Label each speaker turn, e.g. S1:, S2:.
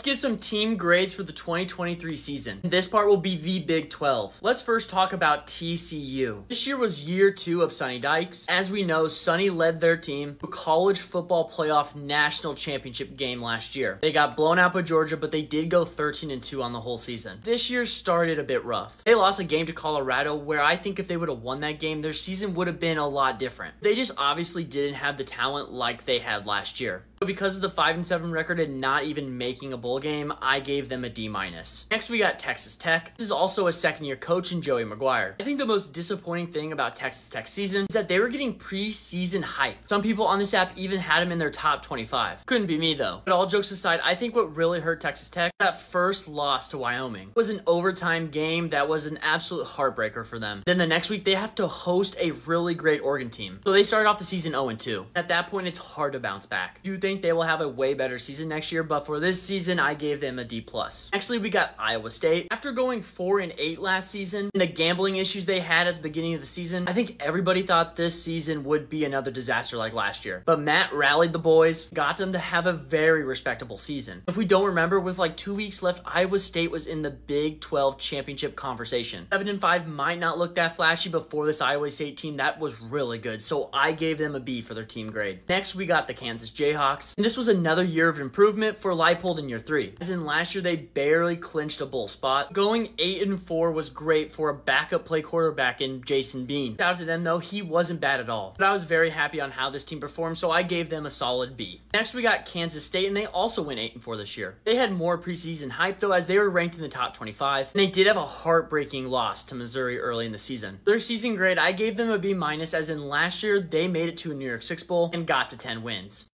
S1: get some team grades for the 2023 season. This part will be the Big 12. Let's first talk about TCU. This year was year 2 of Sonny Dykes. As we know, Sonny led their team to a college football playoff national championship game last year. They got blown out by Georgia, but they did go 13-2 on the whole season. This year started a bit rough. They lost a game to Colorado where I think if they would have won that game, their season would have been a lot different. They just obviously didn't have the talent like they had last year. So because of the 5-7 record and not even making a bowl game, I gave them a D-. Next, we got Texas Tech. This is also a second-year coach in Joey McGuire. I think the most disappointing thing about Texas Tech's season is that they were getting preseason hype. Some people on this app even had them in their top 25. Couldn't be me though. But all jokes aside, I think what really hurt Texas Tech, that first loss to Wyoming, was an overtime game that was an absolute heartbreaker for them. Then the next week, they have to host a really great Oregon team. So they started off the season 0-2. At that point, it's hard to bounce back. Do think they will have a way better season next year, but for this season, I gave them a D+. Actually, we got Iowa State. After going 4-8 last season and the gambling issues they had at the beginning of the season, I think everybody thought this season would be another disaster like last year. But Matt rallied the boys, got them to have a very respectable season. If we don't remember, with like 2 weeks left, Iowa State was in the Big 12 championship conversation. 7-5 might not look that flashy, but for this Iowa State team, that was really good. So I gave them a B for their team grade. Next, we got the Kansas Jayhawks. And this was another year of improvement for Leipold in year 3. As in last year, they barely clinched a bowl spot. Going 8-4 was great for a backup play quarterback in Jason Bean. Shout out to them though, he wasn't bad at all. But I was very happy on how this team performed, so I gave them a solid B. Next, we got Kansas State, and they also went 8-4 this year. They had more preseason hype though, as they were ranked in the top 25, and they did have a heartbreaking loss to Missouri early in the season. Their season grade, I gave them a B-, as in last year, they made it to a New Year's Six Bowl and got to 10 wins.